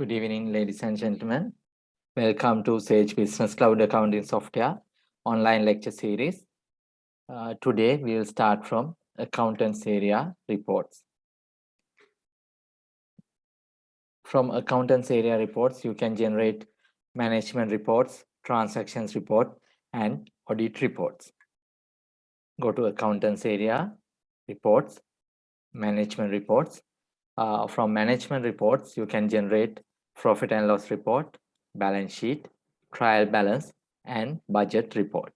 Good evening, ladies and gentlemen. Welcome to Sage Business Cloud Accounting Software online lecture series. Today, we will start from Accountants Area Reports. From Accountants Area Reports, you can generate management reports, transactions report, and audit reports. Go to Accountants Area Reports, Management Reports. From Management Reports, you can generate profit and loss report, balance sheet, trial balance, and budget report.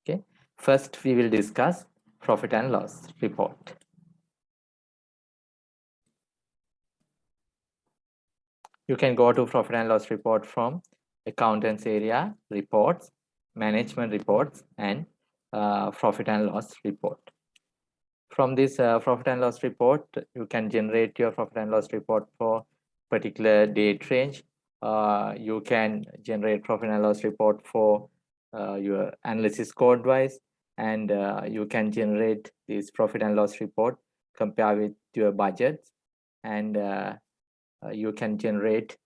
Okay. First, we will discuss profit and loss report. You can go to profit and loss report from Accountants Area Reports, Management Reports, and profit and loss report. From this profit and loss report, you can generate your profit and loss report for particular date range. You can generate profit and loss report for your analysis code wise, and you can generate this profit and loss report compare with your budgets, and you can generate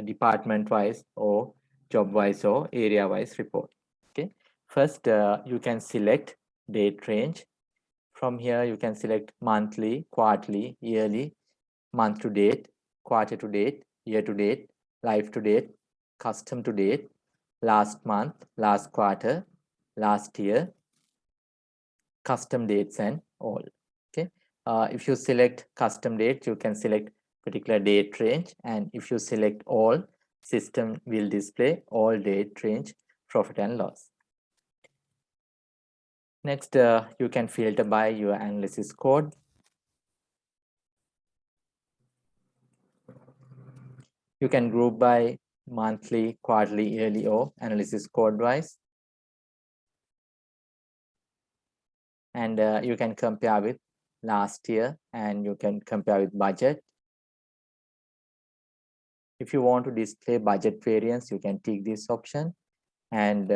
department wise or job wise or area wise report. Okay, first you can select date range. From here, you can select monthly, quarterly, yearly, month to date, quarter to date, year to date, life to date, custom to date, last month, last quarter, last year, custom dates, and all. Okay. If you select custom date, you can select particular date range. And if you select all, system will display all date range, profit and loss. Next, you can filter by your analysis code. You can group by monthly, quarterly, yearly, or analysis code wise. And you can compare with last year, and you can compare with budget. If you want to display budget variance, you can tick this option. And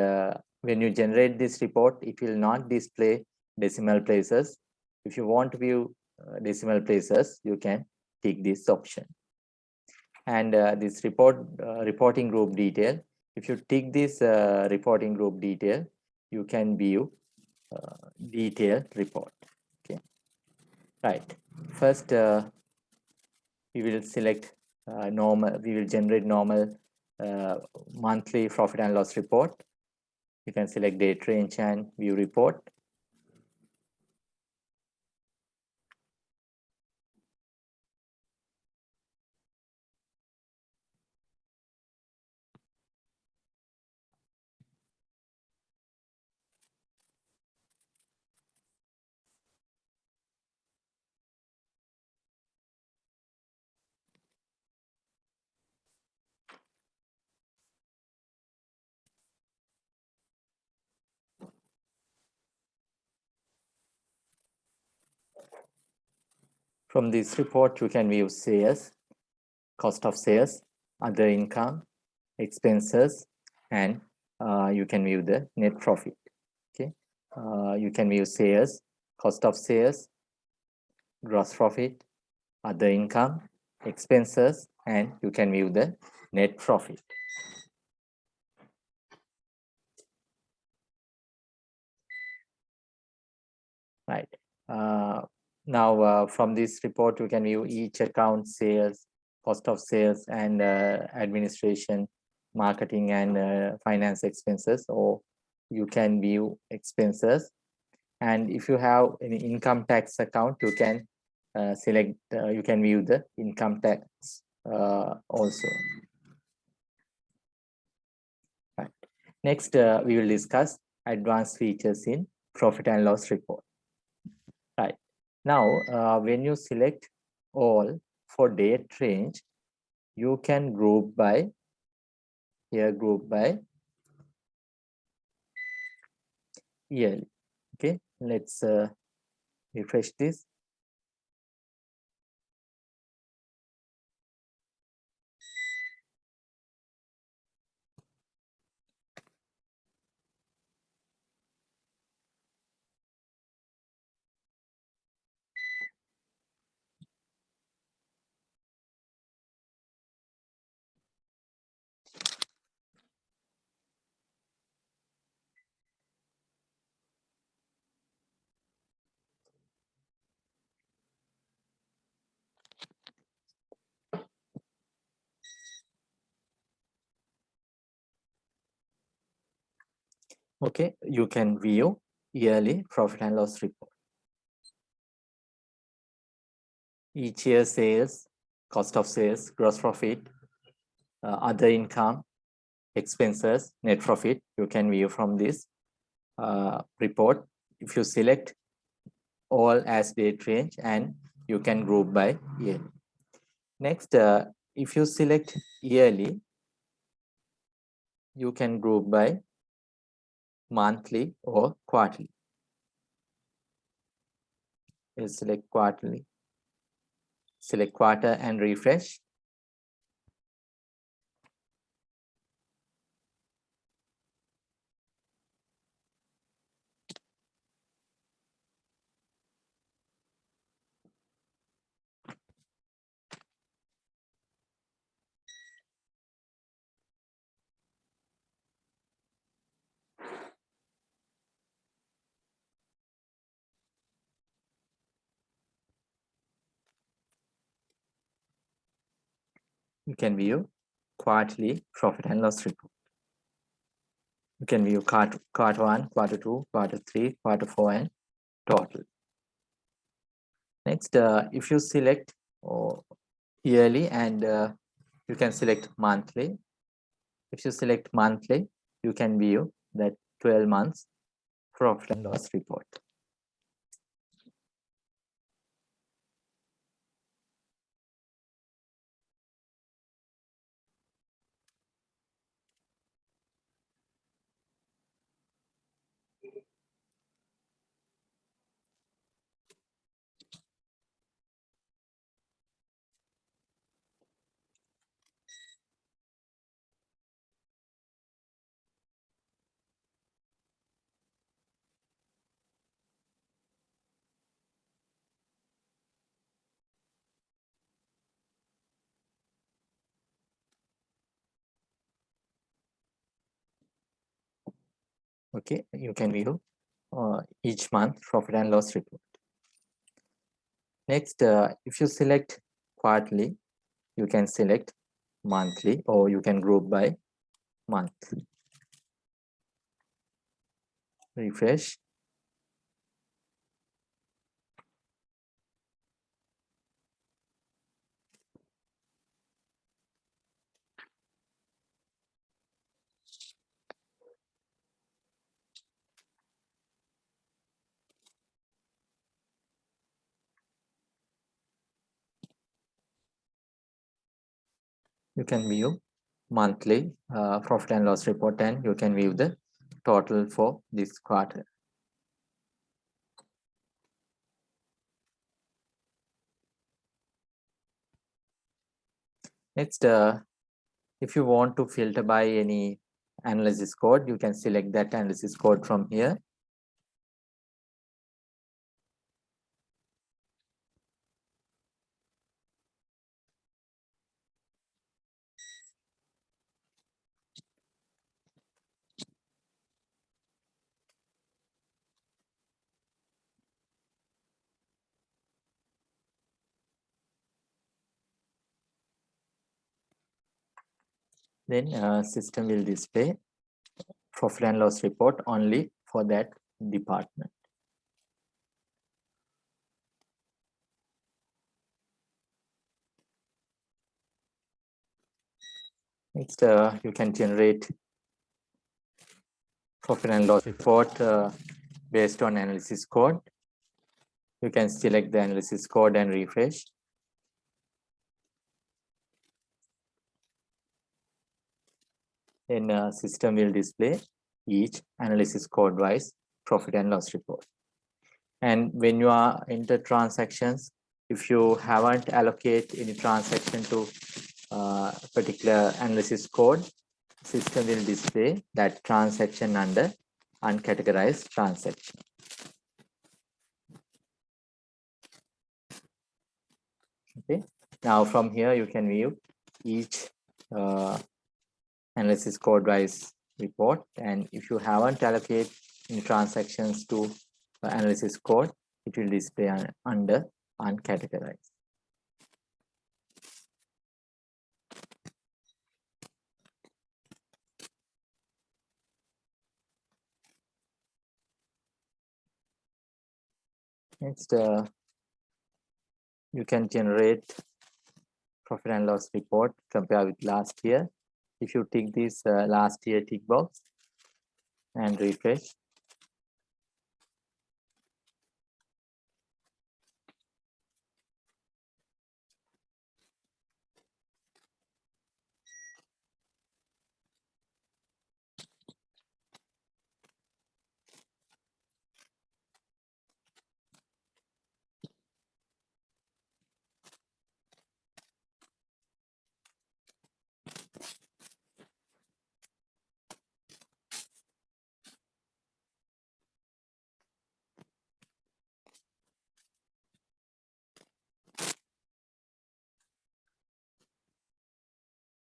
when you generate this report, it will not display decimal places. If you want to view decimal places, you can tick this option. And this reporting group detail, if you tick this reporting group detail, you can view detailed report. Okay, right. First, we will select normal. We will generate normal monthly profit and loss report. You can select date range and view report. From this report, you can view sales, cost of sales, other income, expenses, and you can view the net profit. Okay, you can view sales, cost of sales, gross profit, other income, expenses, and you can view the net profit. Right. Now, from this report, you can view each account, sales, cost of sales, and administration, marketing, and finance expenses, or you can view expenses. And if you have any income tax account, you can select, you can view the income tax also. Right. Next, we will discuss advanced features in profit and loss report. Right. Now, when you select all for date range, you can group by, here group by yearly. Okay, let's refresh this. Okay, you can view yearly profit and loss report. Each year sales, cost of sales, gross profit, other income, expenses, net profit, you can view from this report. If you select all as date range, and you can group by year. Next, if you select yearly, you can group by monthly or quarterly. You select quarterly, select quarter and refresh. You can view quarterly profit and loss report. You can view quarter 1, quarter 2, quarter 3, quarter 4, and total. Next, if you select yearly, and you can select monthly. If you select monthly, you can view that 12 months profit and loss report. Okay, you can view each month profit and loss report. Next, if you select quarterly, you can select monthly, or you can group by month. Refresh. You can view monthly profit and loss report, and you can view the total for this quarter. Next, if you want to filter by any analysis code, you can select that analysis code from here. Then system will display profit and loss report only for that department. Next, you can generate profit and loss report based on analysis code. You can select the analysis code and refresh. Then system will display each analysis code wise profit and loss report. And when you are enter transactions, if you haven't allocate any transaction to particular analysis code, system will display that transaction under uncategorized transaction. Okay, now from here you can view each analysis code wise report, and if you haven't allocate any transactions to analysis code, it will display under uncategorized. Next, you can generate profit and loss report, compare with last year. If you tick this last year tick box and refresh,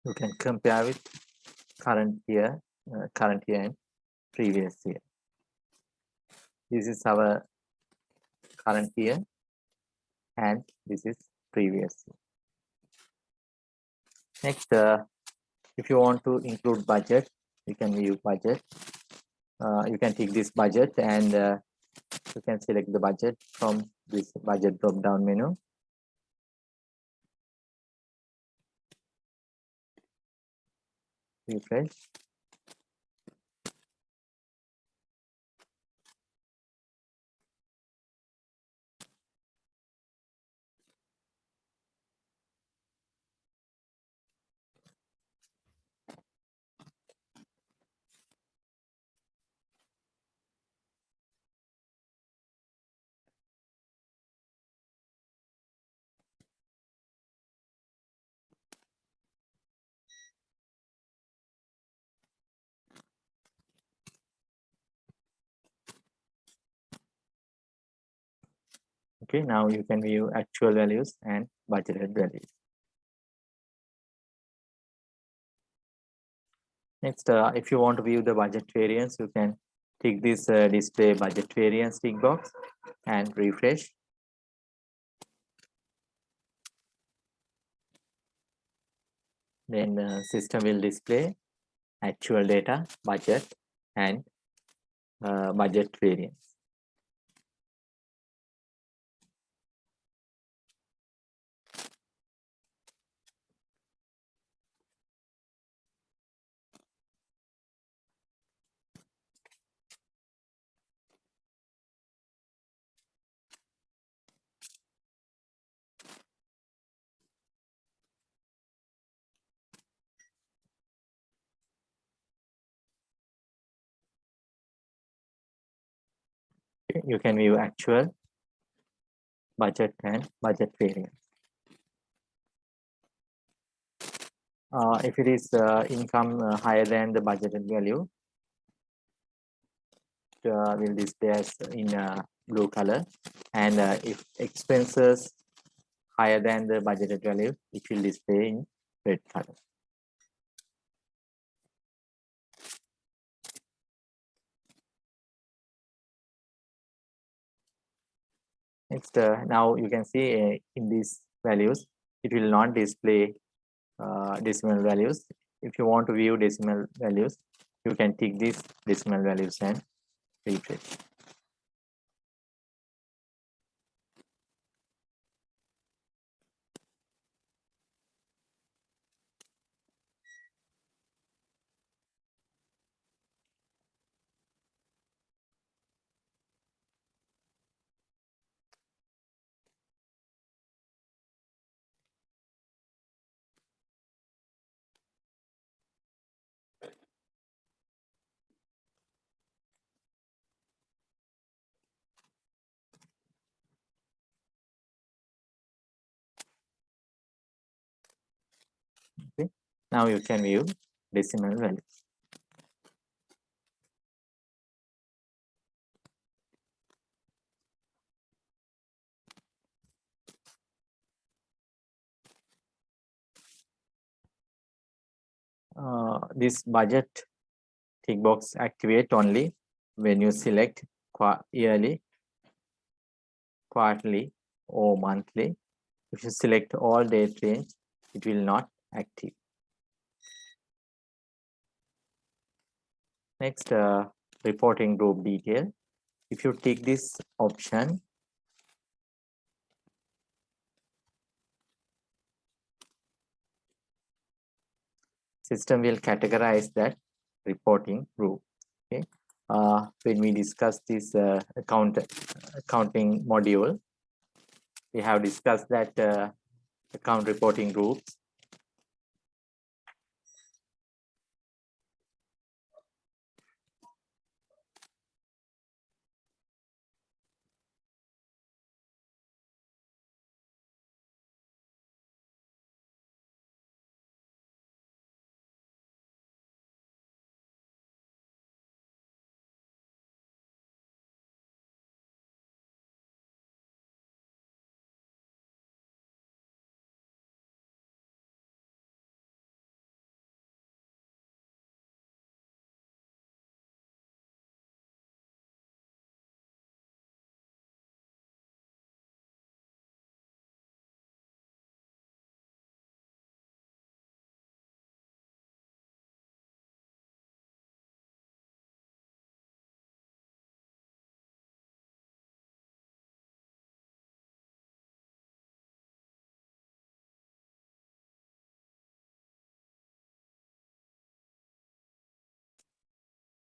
you can compare with current year and previous year. This is our current year and this is previous year. Next, if you want to include budget, you can view budget. You can tick this budget and you can select the budget from this budget drop down menu. Refresh. Okay, now you can view actual values and budgeted values. Next, if you want to view the budget variance, you can tick this display budget variance tick box and refresh. Then the system will display actual data, budget, and budget variance. Okay, you can view actual, budget, and budget variance. If it is income higher than the budgeted value, will display as in blue color, and if expenses higher than the budgeted value, it will display in red color. Next, now you can see in these values, it will not display decimal values. If you want to view decimal values, you can tick these decimal values and refresh. Okay, now you can view decimal values. This budget tick box activate only when you select yearly, quarterly, or monthly. If you select all date range, it will not active. Next, reporting group detail. If you tick this option, system will categorize that reporting group. Okay. When we discuss this accounting module, we have discussed that account reporting groups.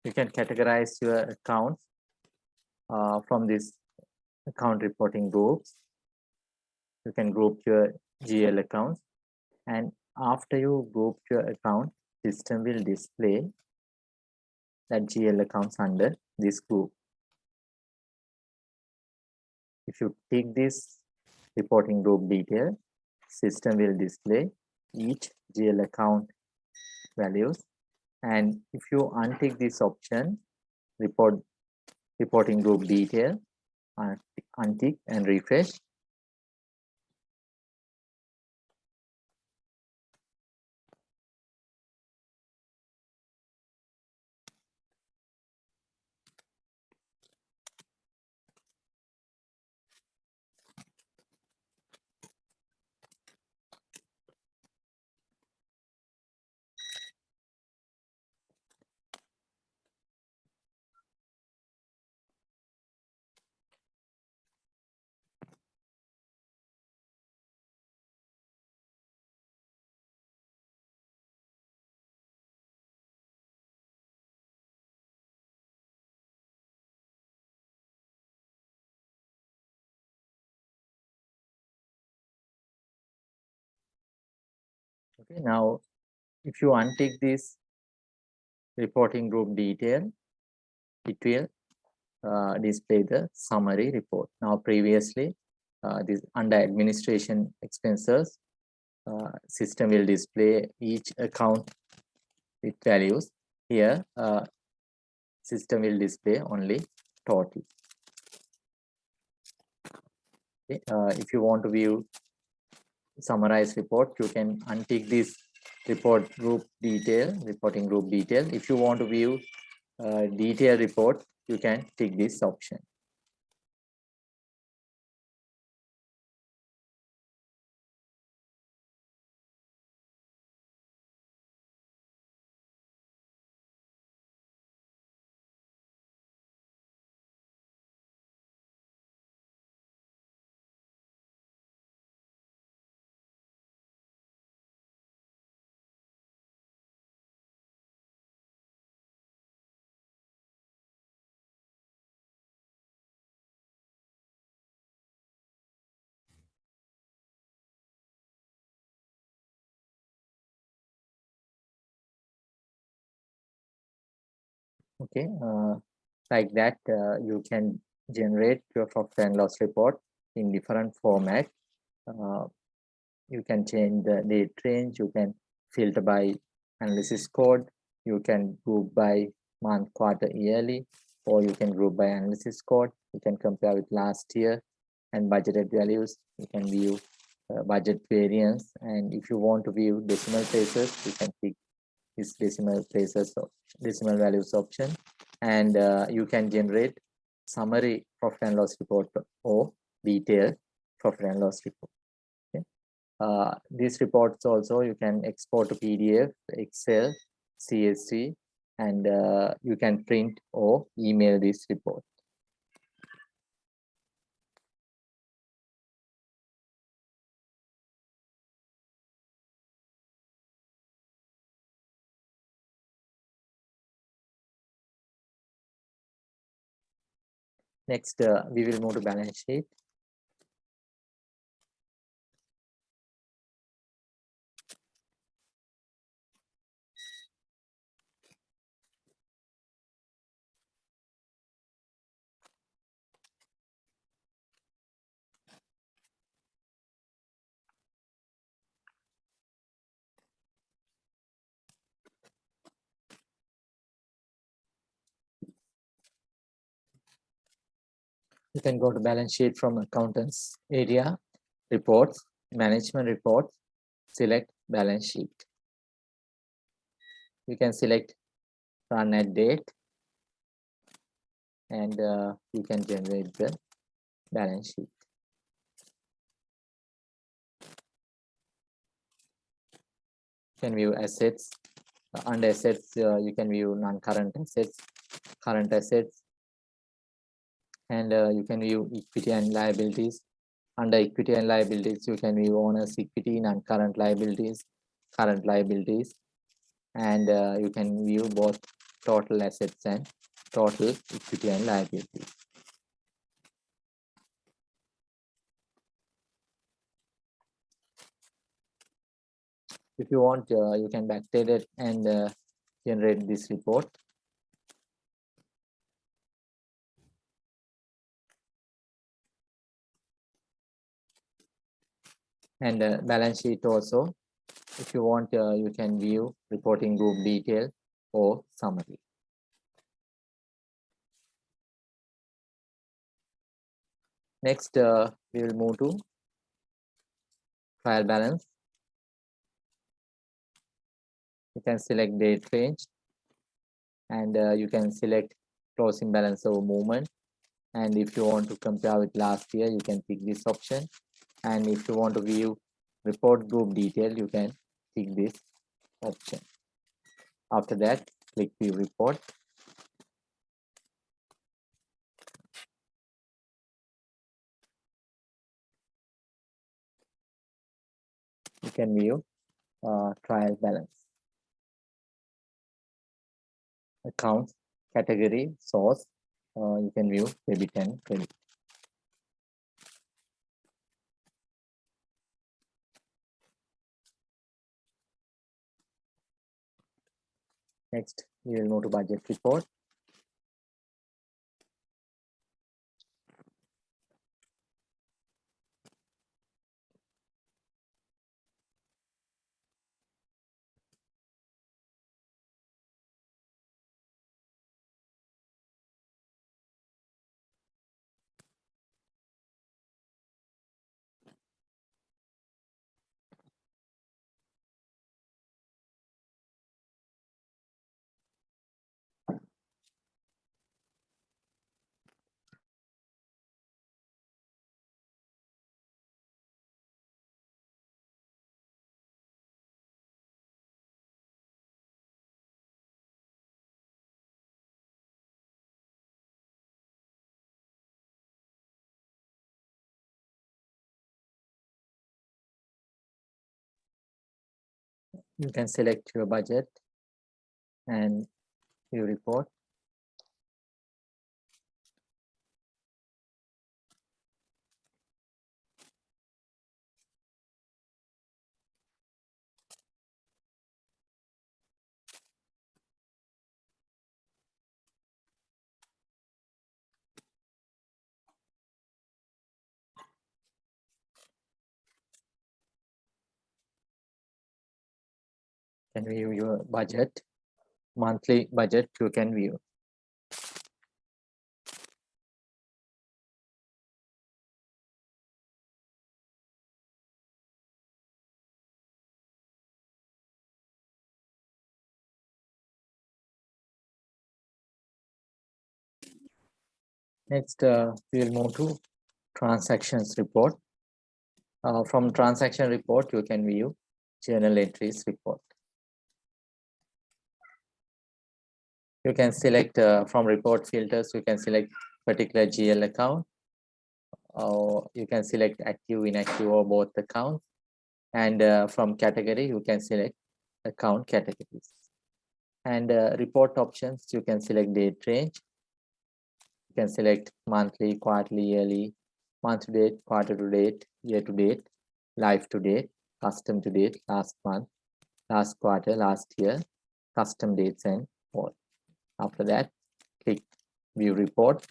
You can categorize your accounts from this account reporting groups. You can group your GL accounts, and after you group your account, system will display that GL accounts under this group. If you tick this reporting group detail, system will display each GL account values. And if you untick this option, reporting group detail, untick and refresh, okay. Now, if you untick this reporting group detail, it will display the summary report. Now, previously, this under administration expenses, system will display each account with values. Here, system will display only total. Okay. If you want to view summarize report, you can untick this reporting group detail. If you want to view detailed report, you can tick this option. Okay, like that, you can generate your profit and loss report in different format. You can change the date range, you can filter by analysis code, you can group by month, quarter, yearly, or you can group by analysis code. You can compare with last year and budgeted values. You can view budget variance, and if you want to view decimal places, you can pick this decimal values option, and you can generate summary profit and loss report or detailed profit and loss report. Okay. These reports also you can export to PDF, Excel, CSV, and you can print or email this report. Next, we will move to balance sheet. You can go to balance sheet from accountants area, reports, management reports, select balance sheet. You can select run at date, and you can generate the balance sheet. You can view assets. Under assets, you can view non-current assets, current assets, and you can view equity and liabilities. Under equity and liabilities, you can view owner's equity, non-current liabilities, current liabilities, and you can view both total assets and total equity and liabilities. If you want, you can backdate it and generate this report. And balance sheet also, if you want, you can view reporting group detail or summary. Next, we will move to trial balance. You can select date range, and you can select closing balance over movement. And if you want to compare with last year, you can pick this option. And if you want to view report group detail, you can pick this option. After that, click view report. You can view trial balance, accounts, category, source. You can view debit and credit. Next, we will move to budget report. You can select your budget and view report. Can view your budget, monthly budget you can view. Next, we will move to transactions report. From transaction report, you can view journal entries report. You can select from report filters, you can select particular GL account, or you can select active, inactive, or both accounts. And from category, you can select account categories. And report options, you can select date range, You can select monthly, quarterly, yearly, month to date, quarter to date, year to date, live to date, custom to date, last month, last quarter, last year, custom dates, and all. After that, click view report.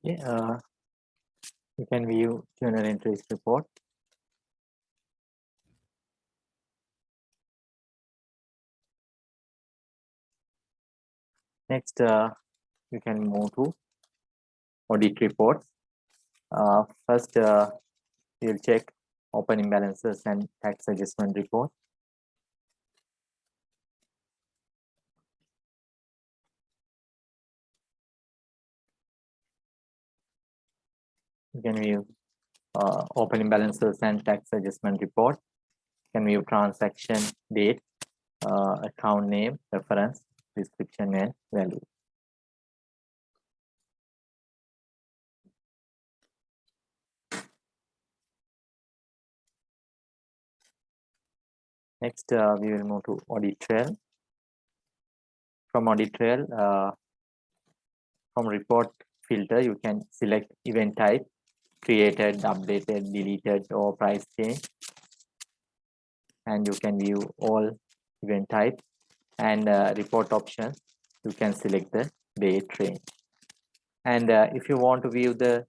Okay, you can view journal entries report. Next, you can move to audit reports. First, you'll check opening balances and tax adjustment report. You can view opening balances and tax adjustment report. You can view transaction date, account name, reference, description, and value. Next, we will move to audit trail. From audit trail, from report filter, you can select event type, created, updated, deleted, or price change. And you can view all event type, and report option. You can select the date range. And if you want to view the,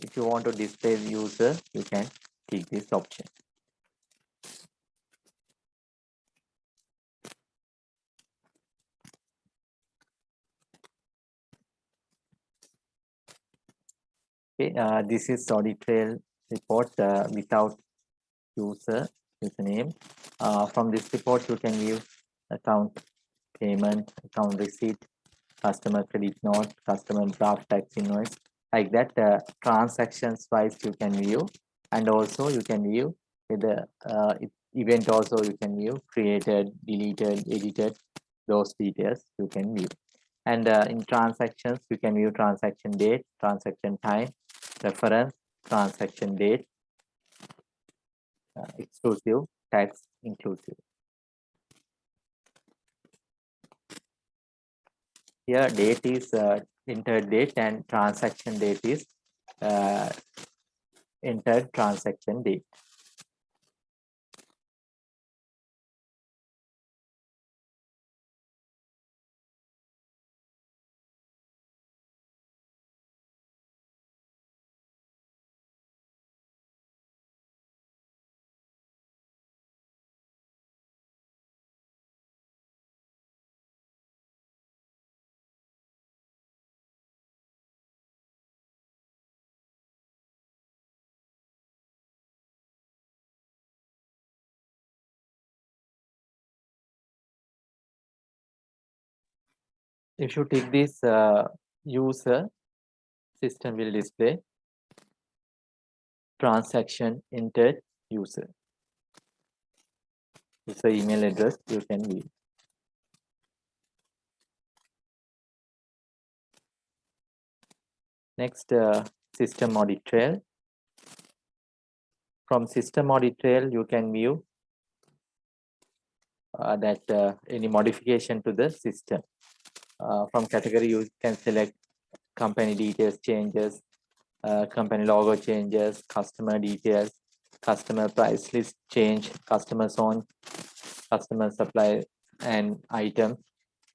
if you want to display the user, you can click this option. Okay, this is audit trail report without username. From this report, you can view account payment, account receipt, customer credit note, customer draft tax invoice, like that. Transactions wise you can view, and also you can view the event. Also you can view created, deleted, edited, those details you can view. And in transactions you can view transaction date, transaction time, reference, transaction date, exclusive, tax inclusive. Here date is entered date, and transaction date is entered transaction date. If you tick this user, system will display transaction entered user. It's the email address you can view. Next, system audit trail. From system audit trail, you can view that any modification to the system. From category, you can select company details changes, company logo changes, customer details, customer price list change, customer zone, customer supply and item,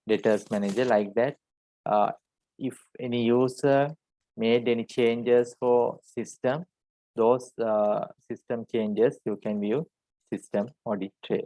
debtors manager, like that. If any user made any changes for system, those system changes you can view system audit trail.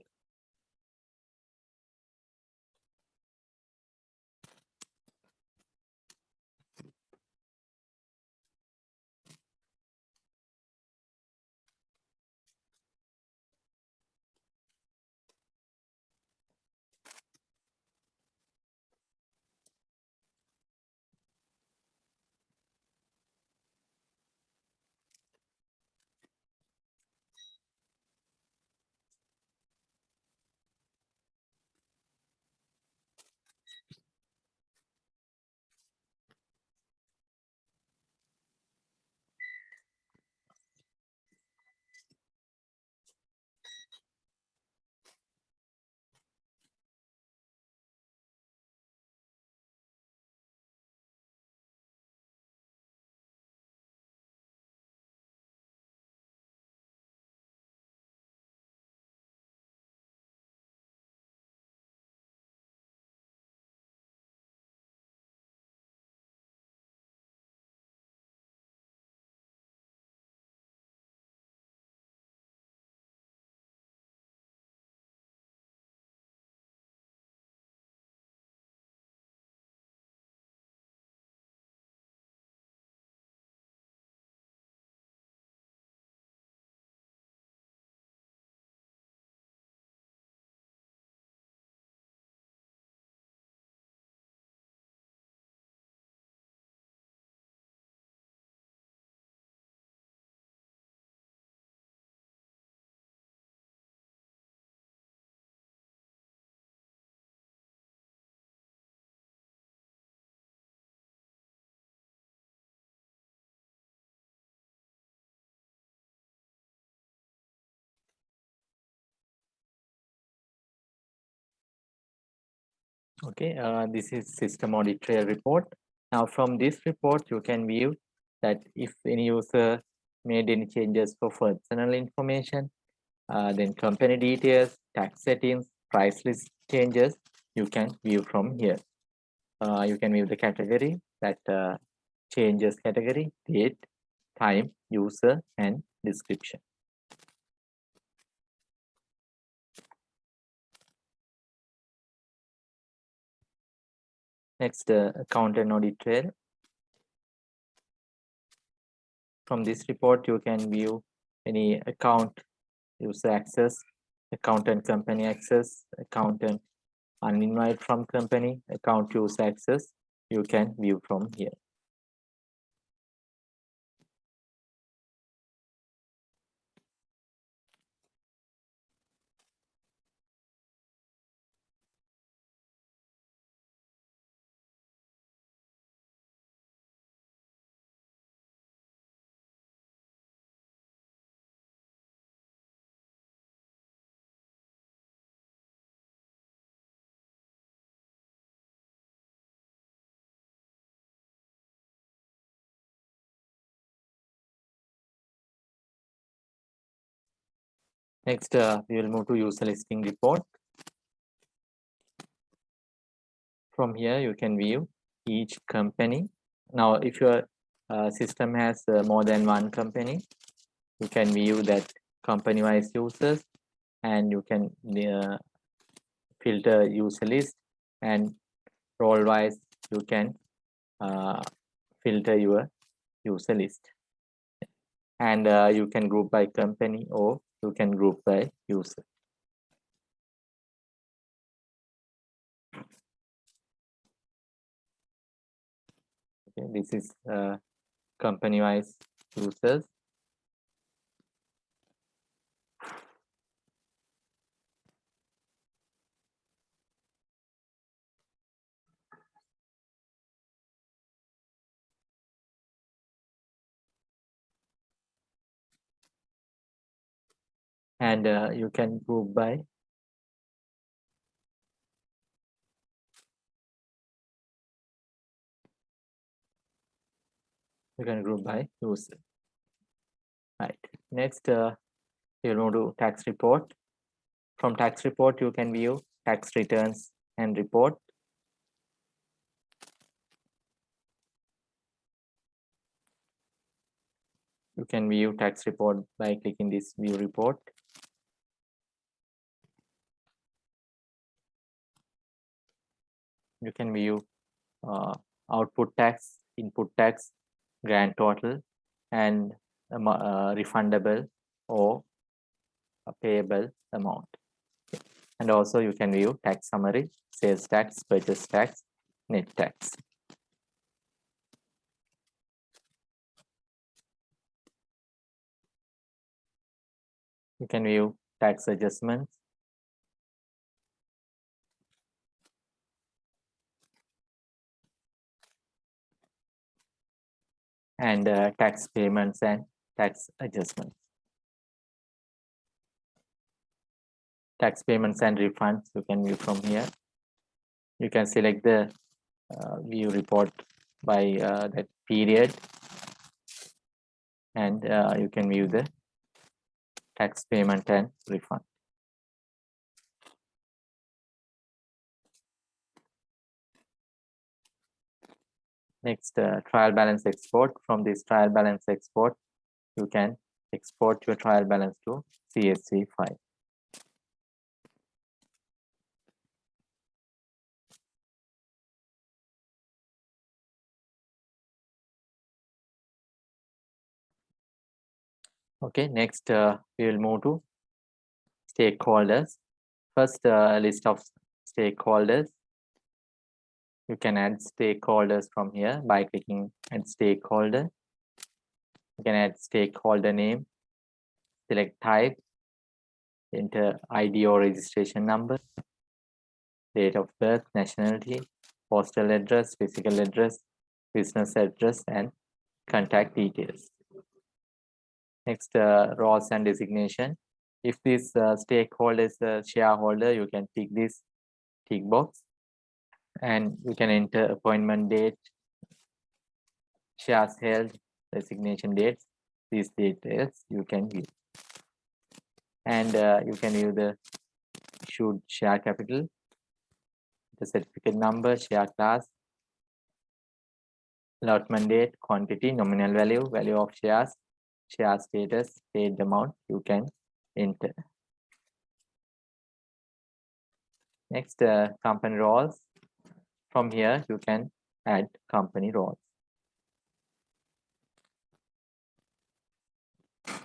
Okay, this is system audit trail report. Now from this report, you can view that if any user made any changes for personal information, then company details, tax settings, price list changes, you can view from here. You can view the category, that changes category, date, time, user, and description. Next, account and audit trail. From this report, you can view any account user access, account and company access, account and uninvited from company, account user access, you can view from here. Next, we will move to user listing report. From here, you can view each company. Now, if your system has more than one company, you can view that company-wise users, and you can filter user list, and role-wise, you can filter your user list. And you can group by company, or you can group by user. Okay, this is company-wise users. And you can group by user. Right. Next, you'll move to tax report. From tax report, you can view tax returns and report. You can view tax report by clicking this view report. You can view output tax, input tax, grand total, and refundable or payable amount. And also you can view tax summary, sales tax, purchase tax, net tax. You can view tax adjustments, and tax payments and tax adjustments. Tax payments and refunds you can view from here. You can select the view report by that period, and you can view the tax payment and refund. Next, trial balance export. From this trial balance export, you can export your trial balance to CSV file. Okay, next we will move to stakeholders. First, list of stakeholders. You can add stakeholders from here by clicking add stakeholder. You can add stakeholder name, select type, enter ID or registration number, date of birth, nationality, postal address, physical address, business address, and contact details. Next, roles and designation. If this stakeholder is a shareholder, you can tick this tick box, and you can enter appointment date, shares held, resignation dates. These details you can view, and you can view the issued share capital, the certificate number, share class, allotment date, quantity, nominal value, value of shares, share status, paid amount. You can enter. Next, company roles. From here, you can add company roles.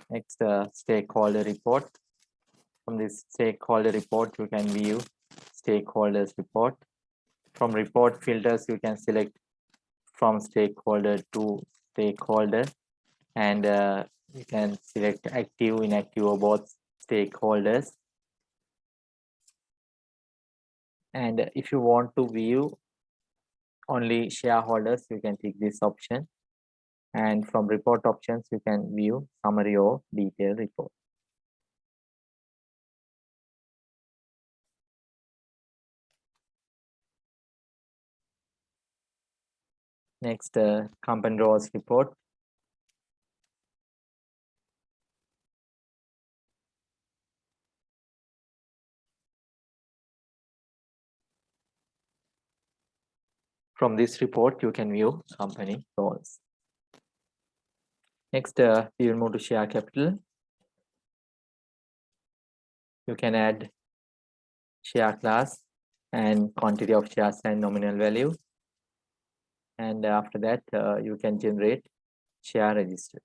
Next, stakeholder report. From this stakeholder report, you can view stakeholders report. From report filters, you can select from stakeholder to stakeholder, and you can select active, inactive, or both stakeholders. And if you want to view only shareholders, you can tick this option. And from report options, you can view summary or detailed report. Next, company roles report. From this report, you can view company roles. Next, we will move to share capital. You can add share class and quantity of shares and nominal value. And after that, you can generate share register.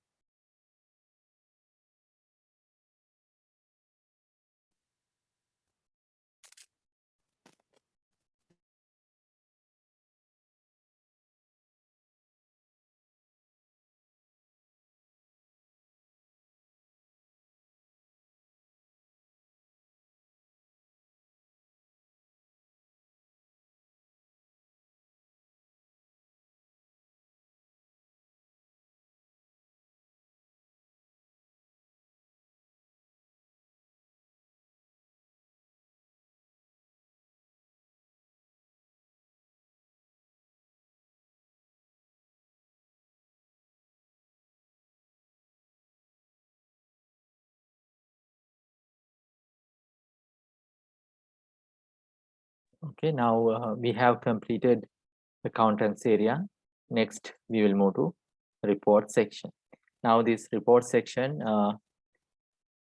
Okay, now we have completed accountants area. Next, we will move to report section. Now this report section,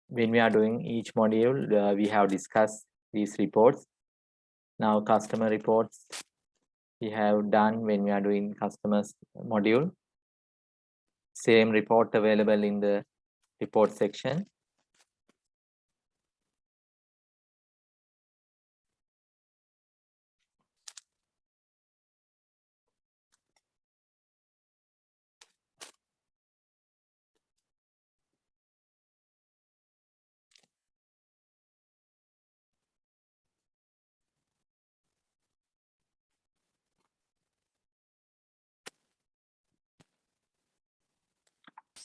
when we are doing each module, we have discussed these reports. Now customer reports we have done when we are doing customers module. Same report available in the report section.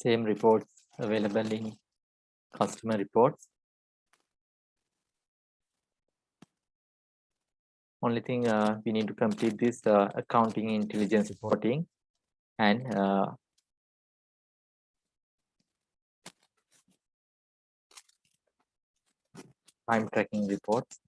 Same reports available in customer reports. Only thing we need to complete this accounting intelligence reporting and time tracking reports.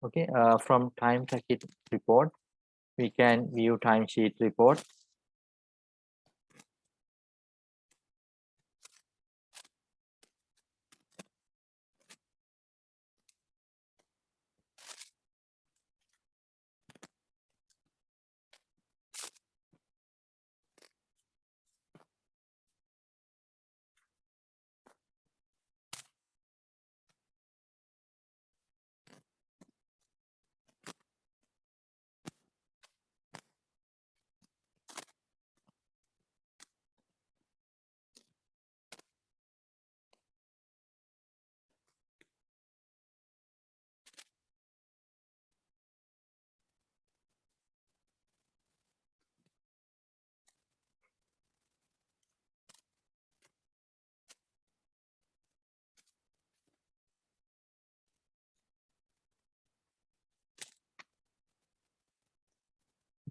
Okay, from time tracking report, we can view timesheet report.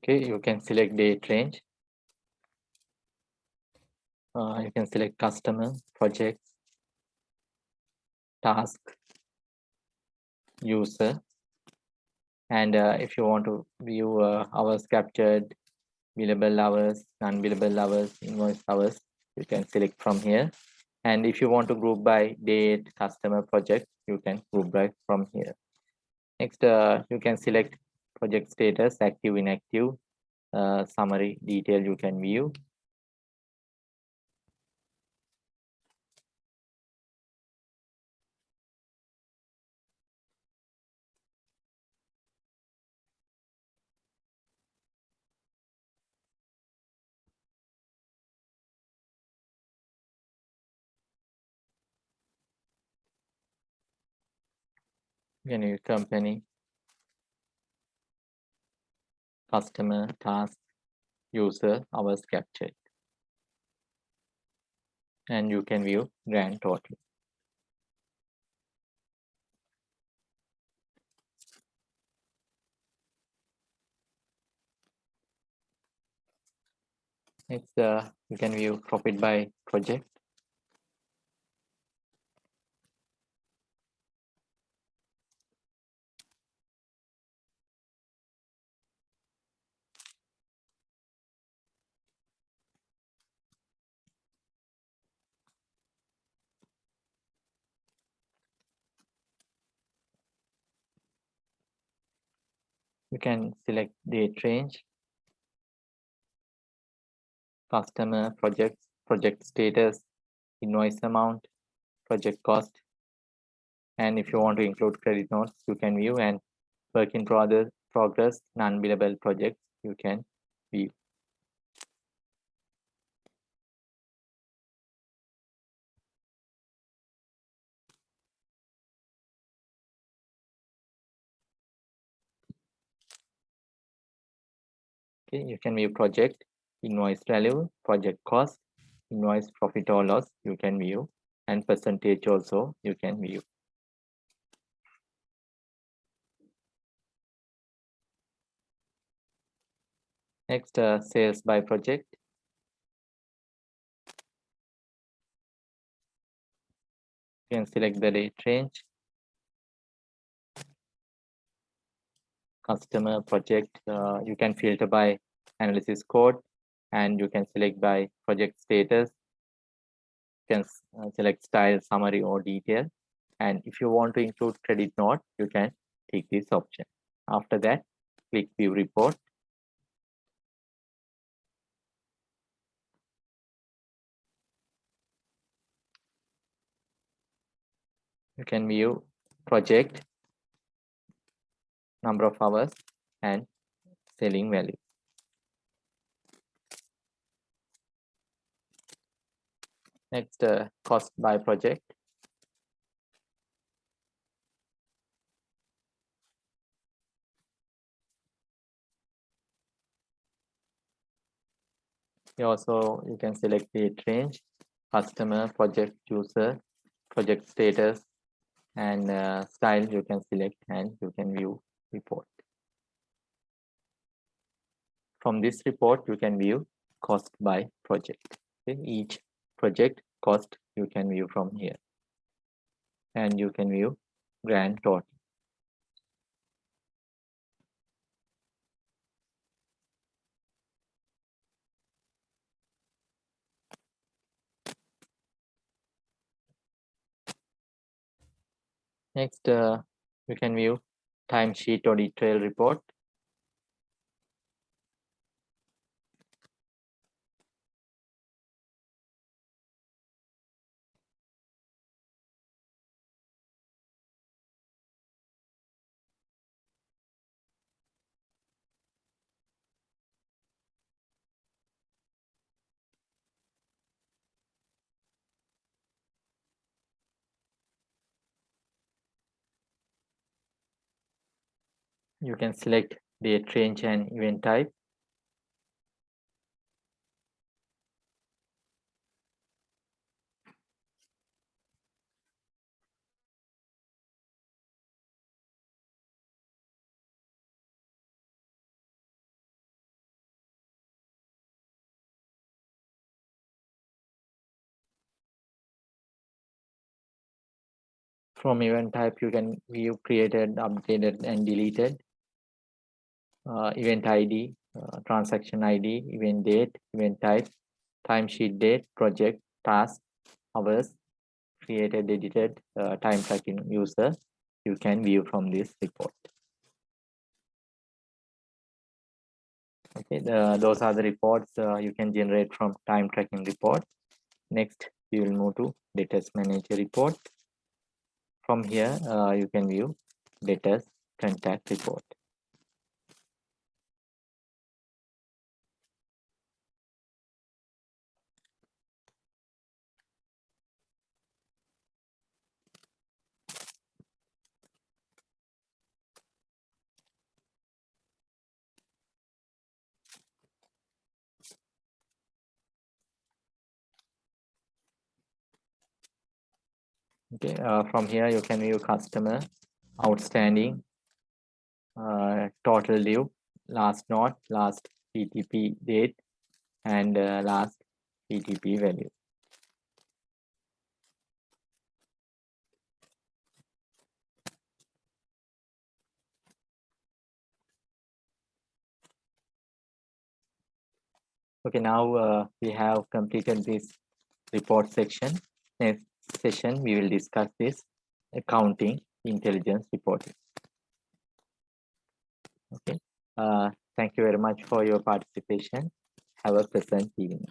Okay, you can select date range. You can select customer, projects, task, user, and if you want to view hours captured, billable hours, non-billable hours, invoice hours, you can select from here. And if you want to group by date, customer, project, you can group by from here. Next, you can select project status, active, inactive, summary detail you can view. You can view company, customer, task, user, hours captured, and you can view grand total. Next, you can view profit by project. You can select date range, customer, projects, project status, invoice amount, project cost, and if you want to include credit notes, you can view, and work in progress, non-billable projects, you can view. Okay, you can view project, invoice value, project cost, invoice profit or loss, you can view, and percentage also you can view. Next, sales by project. You can select the date range, customer, project. You can filter by analysis code, and you can select by project status. You can select style, summary, or detail. And if you want to include credit note, you can tick this option. After that, click view report. You can view project, number of hours, and selling value. Next, cost by project. You can select date range, customer, project, user, project status, and style. You can select, and you can view report. From this report, you can view cost by project. Okay? Each project cost you can view from here, and you can view grand total. Next, you can view timesheet or detailed report. You can select date range and event type. From event type, you can view created, updated, and deleted. Event ID, transaction ID, event date, event type, timesheet date, project, task, hours, created, edited, time tracking user. You can view from this report. Okay, those are the reports you can generate from time tracking report. Next, we will move to debtors manager report. From here, you can view debtors contact report. Okay, from here you can view customer, outstanding, total due, last note, last PTP date, and last PTP value. Okay, now we have completed this report section. Next session, we will discuss this accounting intelligence reporting. Okay, thank you very much for your participation. Have a pleasant evening.